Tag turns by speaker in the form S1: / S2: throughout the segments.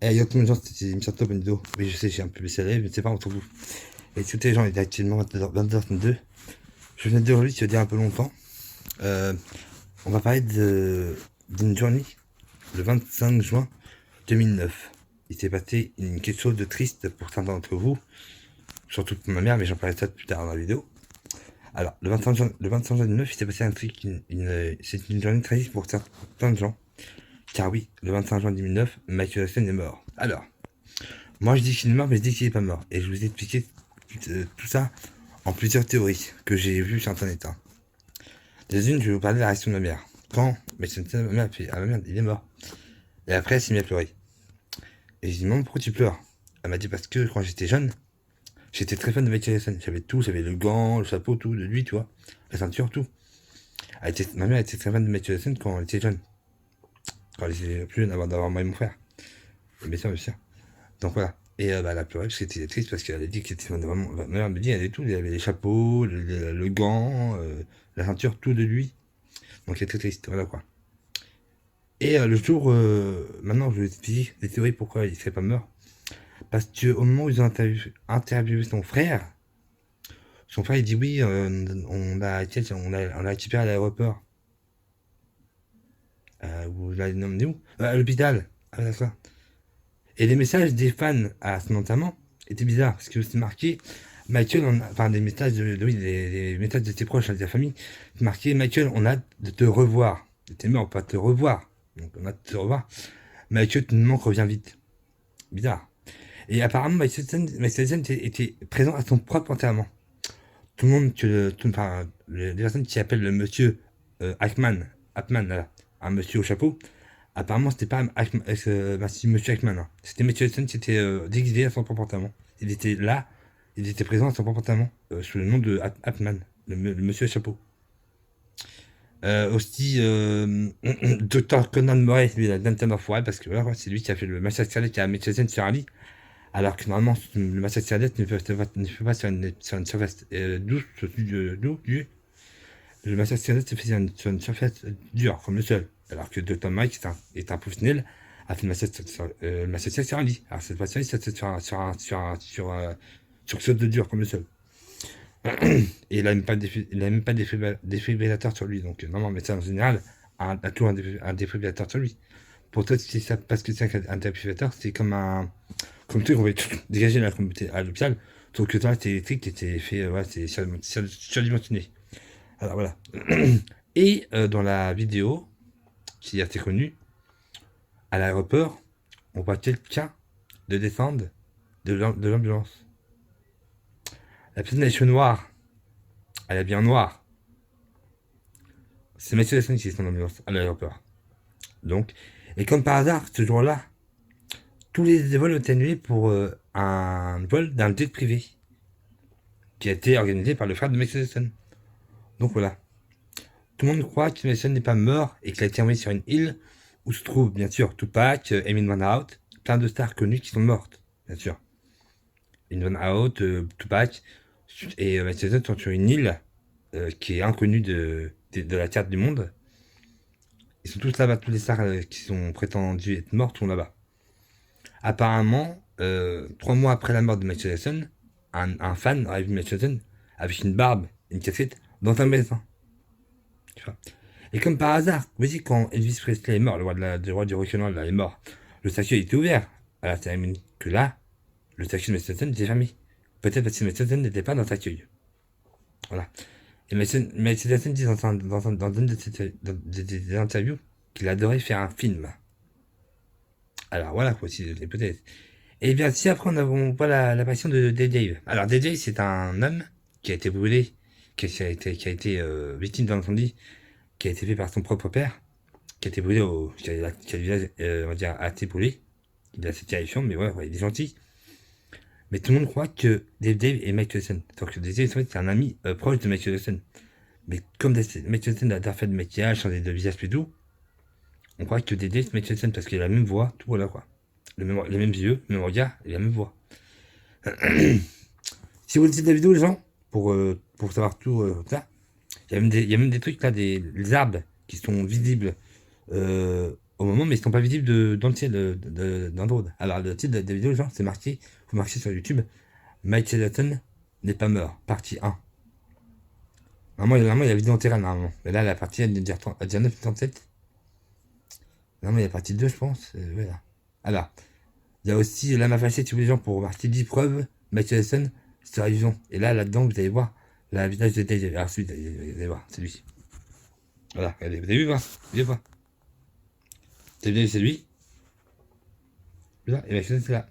S1: Eh, yo, tout le monde, c'est Misato Bendo. Oui, je sais, j'ai un peu baissé la lèvre, mais c'est pas entre vous. Et tous les gens, il est actuellement 22h32. Je venais de dire lui, ça veut dire un peu longtemps. Euh, on va parler d'une journée, le 25 juin 2009. Il s'est passé quelque chose de triste pour certains d'entre vous, surtout pour ma mère, mais j'en parlerai ça plus tard dans la vidéo. Alors, le 25 juin 2009, il s'est passé un truc, c'est une journée triste pour plein de gens. Car oui, le 25 juin 2009, Michael Jackson est mort. Alors, moi je dis qu'il est mort, mais je dis qu'il est pas mort. Et je vous ai expliqué tout ça en plusieurs théories que j'ai vues sur internet. Hein. Des unes, je vais vous parler de la réaction de ma mère. Quand Michael Jackson, ma mère a fait, ah ma mère, il est mort. Et après, elle s'est mise à pleurer. Et je dis, maman, pourquoi tu pleures? Elle m'a dit, parce que quand j'étais jeune, j'étais très fan de Michael Jackson. J'avais tout, j'avais le gant, le chapeau, tout, de lui, tu vois. La ceinture, tout. Ma mère était très fan de Michael Jackson quand elle était jeune. Quand elle était plus jeune, avant d'avoir moi et mon frère. Et bien sûr, bien sûr. Donc voilà. Et bah, elle a pleuré parce qu'elle était triste parce qu'elle a dit que c'était vraiment. Ma mère me dit, elle avait tout. Il y avait les chapeaux, le gant, la ceinture, tout de lui. Donc elle était triste. Voilà quoi. Et le jour. Maintenant, je vais vous expliquer les théories pourquoi il serait pas mort. Parce qu'au moment où ils ont interviewé son frère il dit oui, on a récupéré à l'aéroport. Vous l'avez emmené où? À l'hôpital. Ah, d'accord. Et les messages des fans à son enterrement étaient bizarres, parce que c'est marqué Michael, enfin des messages oui, des messages de tes proches, de ta famille, c'est marqué Michael, on a de te revoir. T'es mort, on peut pas te revoir. Donc on a de te revoir. Michael, tu nous manques, reviens vite. Bizarre. Et apparemment, Michael Jackson était présent à son propre enterrement. Tout le monde, enfin, les personnes qui appellent le monsieur Ackman, là, un monsieur au chapeau, apparemment, c'était pas Monsieur Ackman. Hein. C'était Matthew Hudson qui était déguisé à son comportement. Il était là, il était présent à son comportement, sous le nom de Ackman, le monsieur à chapeau. Aussi, Dr. Conan Murray, lui, il a Denton of Wild, parce que voilà, c'est lui qui a fait le massacre cardiaque à Matthew Hudson sur Ali, alors que normalement, le massacre cardiaque ne fait pas sur une surface douce, le massacre cardiaque se fait sur une surface dure, comme le sol. Alors que Dr. Mike est un professionnel, a fait le massacre sur un lit. Alors cette fois-ci, c'est sur quelque chose de dur, comme le sol. Et il n'a même pas de défibrillateur sur lui. Donc, normalement, le médecin en général a toujours un défibrillateur sur lui. Pour toi, c'est ça, parce que c'est un défibrillateur, c'est comme truc, on va dégager la communauté à l'hôpital. Sauf que toi, c'est électrique qui était fait, ouais, c'est surdimensionné. Alors voilà. Et dans la vidéo, qui est assez connue, à l'aéroport, on voit quelqu'un de descendre de l'ambulance. La personne a les cheveux noirs. Elle est bien noire. C'est Mathieu Lassane qui est dans l'ambulance à l'aéroport. Donc, et comme par hasard, ce jour-là, tous les vols ont été annulés pour un vol d'un jet privé qui a été organisé par le frère de Mathieu Lassane. Donc voilà. Tout le monde croit que Mason n'est pas mort et qu'il a été envoyé sur une île où se trouvent bien sûr Tupac, Amy Winehouse, plein de stars connues qui sont mortes, bien sûr. Amy Winehouse, Tupac et Mason sont sur une île qui est inconnue de la carte du monde. Ils sont tous là-bas, tous les stars qui sont prétendus être mortes sont là-bas. Apparemment, 3 mois après la mort de Michael Jackson, un fan a vu Michael Jackson avec une barbe, une casquette, dans un magasin. Tu vois. Et comme par hasard, vous voyez, quand Elvis Presley est mort, le roi du rock'n'roll est mort, le cercueil était ouvert à la cérémonie. Que là, le cercueil de Michael Jackson n'était fermé. Peut-être parce que Michael Jackson n'était pas dans le cercueil. Voilà. Et Michael Jackson dit dans une des interviews qu'il adorait faire un film. Alors voilà quoi, si peut-être. Et bien si après on voit l'apparition de Dave. Alors Dave c'est un homme qui a été brûlé, qui a été victime d'un incendie, qui a été fait par son propre père, qui a été brûlé qui a le visage, on va dire, a été brûlé. Il est assez terrifiant, mais ouais, il est gentil. Mais tout le monde croit que Dave est Michael Jackson. Donc Dave c'est un ami proche de Michael Jackson. Mais comme Michael Jackson a fait de maquillage, changé de visage et tout, on croit que Dave c'est Michael Jackson parce qu'il a la même voix, tout voilà quoi. Les mêmes yeux, le même regard et la même voix. Si vous lisez la vidéo, les gens, pour savoir tout ça, il y a même des trucs là, les arbres qui sont visibles au moment, mais ils sont pas visibles dans le ciel d'Android. Alors, le titre de la vidéo, genre, c'est marqué, vous marquez sur YouTube, Michael Jackson n'est pas mort, partie 1. Normalement, il y a la vidéo intégrale, normalement. Mais là, la partie, elle dit 9,37. Normalement, il y a la partie 2, je pense. Voilà. Alors, il y a aussi la m'a fâché tous les gens pour marquer 10 preuves, Michael Jackson, sur la vision. Et là, là-dedans, vous allez voir la visage de Dave. Alors, celui, vous allez voir, c'est lui. Voilà, regardez, vous avez vu, voir. Vous avez voir. C'est lui. Là, et Michael Jackson, c'est là.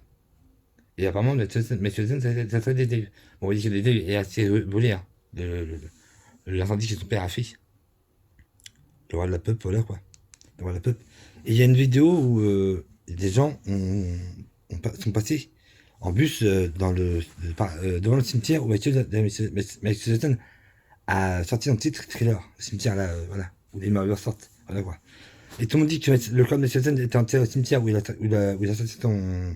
S1: Et apparemment, Michael Jackson, ça serait des Dave. Bon, on dit que des Dave est assez volé, hein. L'incendie que son père a fait. Le roi de la peuple, voilà, quoi. Le roi de la peuple. Et il y a une vidéo où des gens sont passés en bus devant le cimetière où Michael Jackson a sorti un petit thriller. Le cimetière, là, voilà, où les morts sortent. Voilà, quoi. Et tout le monde dit que le corps de Michael Jackson était enterré au cimetière où il a sorti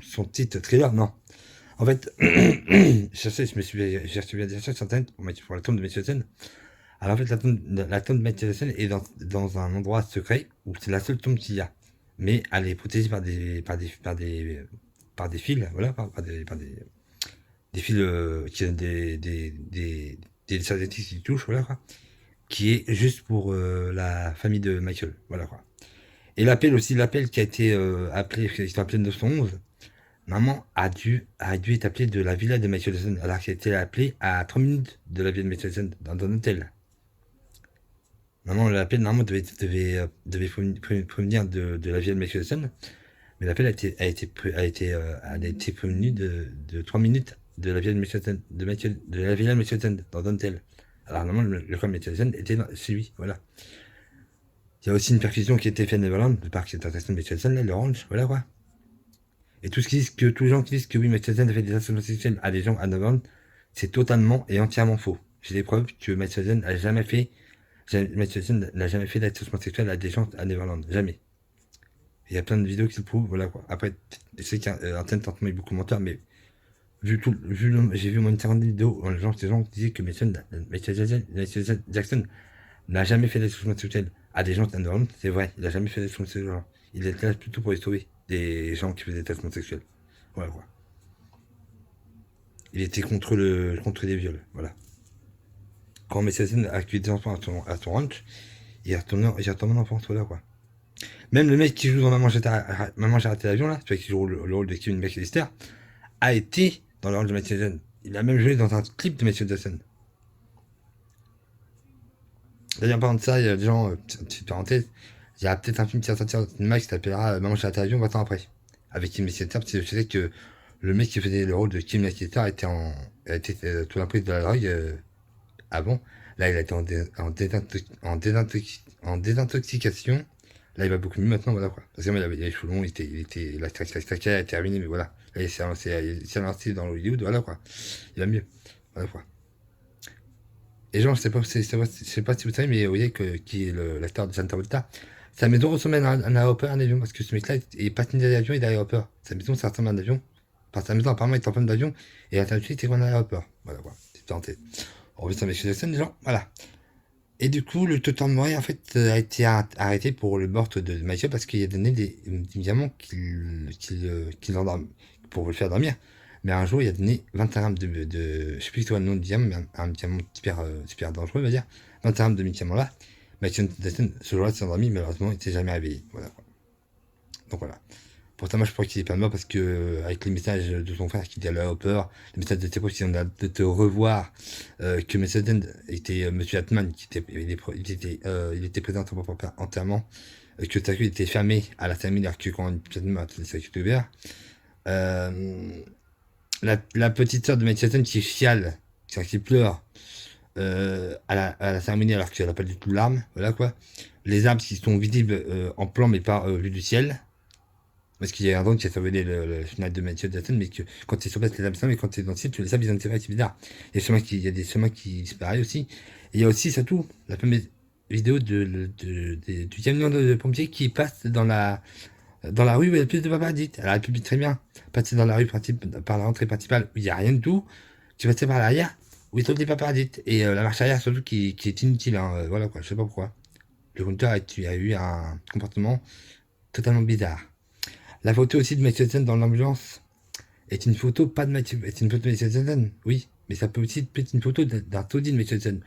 S1: son titre thriller. Non. En fait, j'ai cherché bien des recherches sur Internet pour la tombe de Michael Jackson. Alors en fait, la tombe de Michael Jackson est dans un endroit secret où c'est la seule tombe qu'il y a. Mais elle est protégée par des fils, voilà, des fils qui ont des satellites qui touchent, voilà, quoi. Qui est juste pour la famille de Michael, voilà, quoi. Et l'appel qui a été appelé, qui est appelé 911, maman a dû être appelé de la villa de Michael Jackson, alors qu'il a été appelé à 3 minutes de la villa de Michael Jackson, dans un hôtel. L'appel normalement devait provenir de la villa de Michael Jackson, mais l'appel a été prévenu de 3 minutes de la villa de Michael Jackson, de la villa de Michael Jackson, dans un hôtel. Alors normalement, le corps de Michael Jackson était chez lui, voilà. Il y a aussi une perquisition qui a été faite à Neverland, le parc d'attraction de Michael Jackson, là, l'orange, voilà, quoi. Et tous les gens qui disent que oui, Michael Jackson a fait des actes sexuels à des gens à Neverland, c'est totalement et entièrement faux. J'ai des preuves que Michael Jackson n'a jamais fait d'actes sexuels à des gens à Neverland. Jamais. Il y a plein de vidéos qui le prouvent, voilà, quoi. Après, je sais qu'Internet tente beaucoup de commentaires, mais j'ai vu au moins une quarantaine de vidéos où des gens qui disaient que Michael Jackson n'a jamais fait d'actes sexuels à des gens à Neverland. C'est vrai, il n'a jamais fait d'actes sexuels. Il était là plutôt pour les sauver des gens qui faisaient des traitements sexuels. Voilà, quoi. Il était contre les viols, voilà. Quand Michael a accueilli des enfants à son ranch, il est retourné en enfance, voilà, quoi. Même le mec qui joue dans Maman j'ai raté l'avion, là, tu vois, qui joue le rôle de Kevin McAllister, a été dans le rôle de Michael Jackson. Il a même joué dans un clip de Michael Jackson. D'ailleurs, parlant de ça, il y a des gens, petite parenthèse, il y a peut-être un film qui va sortir au cinéma qui s'appellera Maman j'ai raté l'avion 20 ans après. Avec Kim McAllister, parce que je sais que le mec qui faisait le rôle de Kim McAllister a été sous l'emprise de la drogue avant. Là, il a été en désintoxication. Là, il va beaucoup mieux maintenant, voilà, quoi. Parce que moi, il avait les cheveux longs, la carrière est terminée, mais voilà. Là, il s'est lancé dans Hollywood, voilà, quoi. Il va mieux. Voilà, quoi. Et genre, je sais pas si vous savez, mais vous voyez qui est l'acteur de Santa Volta. Sa maison ressemble à un aéroport, un avion, parce que ce mec-là, il est patiné d'avion et d'aéroport. Sa maison, ça ressemble à un avion. Enfin, sa maison, apparemment, est en forme d'avion, et à l'intérieur, c'est comme un aéroport. Voilà, quoi. C'est tenté. On revient sur Michael Jackson, les gens, voilà. Et du coup, le Totem Mori, en fait, a été arrêté pour le meurtre de Michael parce qu'il a donné des médicaments qu'il endorme, pour le faire dormir. Mais un jour, il a donné 21 grammes je sais plus si c'est le nom du médicament, mais un médicament super dangereux, on va dire. 21 grammes de médicaments là. Michael Jackson, ce jour-là, s'est endormi, malheureusement, il ne s'est jamais réveillé. Voilà, quoi. Donc voilà. Pourtant, moi, je crois qu'il est pas mort parce que, avec les messages de son frère qui dit à l'aéroport, les messages de tes proches qui ont de te revoir, que Mercedes était Monsieur Atman, il était présent à ton propre enterrement, que ta queue était fermée à la cérémonie, alors que quand une petite mort, ça était ouvert. La petite sœur de Mercedes qui chiale, qui pleure, à la cérémonie alors qu'elle n'a pas du tout de larmes, voilà, quoi. Les arbres qui sont visibles en plan mais pas vus du ciel. Parce qu'il y a un drone qui a survolé le final de Michael Jackson, mais que quand tu es sur place, les arbres, mais quand tu es dans le ciel, tu les arbres, ils ont intérêt, c'est bizarre. Il y a des chemins qui disparaissent aussi. Et il y a aussi, surtout, la fameuse vidéo du camion de pompiers qui passe dans la rue où il y a plus de paparazzi. Elle aurait pu très bien passer dans la rue par la rentrée principale où il n'y a rien du tout. Tu passes par l'arrière où il trouve des paparazzi. Et la marche arrière, surtout, qui est inutile. Hein, voilà, quoi, je sais pas pourquoi. Le conducteur a eu un comportement totalement bizarre. La photo aussi de Michael Jackson dans l'ambulance est une photo pas de Michael, est une photo de Michael Jackson, oui, mais ça peut aussi être une photo d'un taudis de Michael Jackson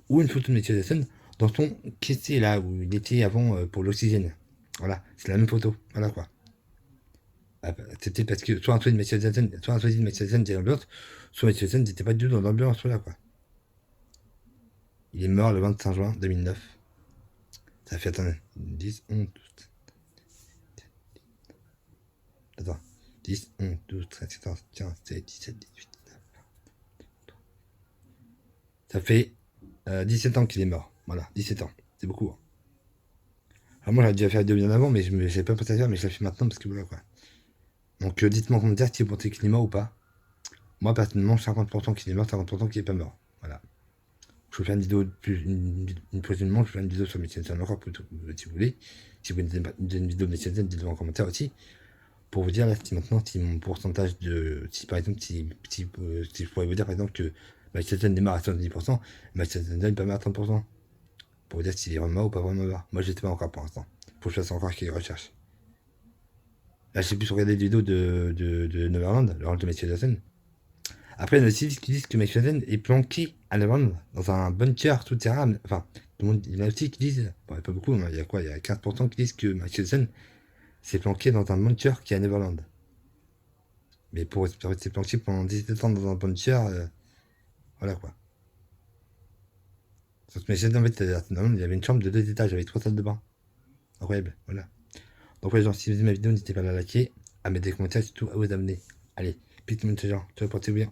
S1: ou une photo de Michael Jackson dans son caissier là où il était avant pour l'oxygène. Voilà, c'est la même photo. Voilà quoi. C'était parce que soit un taudis de Michael Jackson, soit un taudis de Michael Jackson était dans l'ambulance, soit Michael Jackson n'était pas du tout dans l'ambulance. Voilà quoi. Il est mort le 25 juin 2009. Ça fait, attendez, 10, 11, 12. Attends, 10, 11, 12, 13, 14, 15, 16, 17, 18, 19. Ça fait 17 ans qu'il est mort. Voilà, 17 ans. C'est beaucoup. Hein. Alors moi, j'aurais dû faire 2 bien avant, mais je n'avais pas pensé à faire, mais je la fais maintenant parce que voilà quoi. Donc dites-moi en commentaire si vous pensez qu'il est mort ou pas. Moi, personnellement, 50% qu'il est mort, 50% qu'il est pas mort. Voilà. Je vais faire une vidéo, une prochainement, je vais faire une vidéo sur Michel Jackson encore, si vous voulez. Si vous voulez une vidéo de Michel Jackson, dites-le en commentaire aussi. Pour vous dire là, si maintenant, si mon pourcentage de. Si par exemple, si je pourrais vous dire par exemple que Michel Jackson démarre à 70%, Michel Jackson n'est pas mort à 30%. Pour vous dire s'il est vraiment mort ou pas vraiment mort. Moi, je ne sais pas encore pour l'instant. Faut que je fasse encore quelques recherches. Là, je sais plus regarder des vidéos de Neverland, le rôle de Michael Jackson. Après, il y en a aussi qui disent que Michael Jackson est planqué à Neverland, dans un bunker souterrain. Enfin, tout le monde, il y en a aussi qui disent, bon, il n'y a pas beaucoup, mais il y a quoi? Il y a 15% qui disent que Michael Jackson s'est planqué dans un bunker qui est à Neverland. Mais pour rester planqué pendant 17 ans dans un bunker, voilà quoi. Sauf que Michael Jackson, en fait, il y avait une chambre de 2 étages avec 3 salles de bain. Incroyable, voilà. Donc ouais, genre, si vous aimez ma vidéo, n'hésitez pas à la liker, à mettre des commentaires et surtout à vous abonner. Allez, peace, mon gens, ciao, portez-vous bien.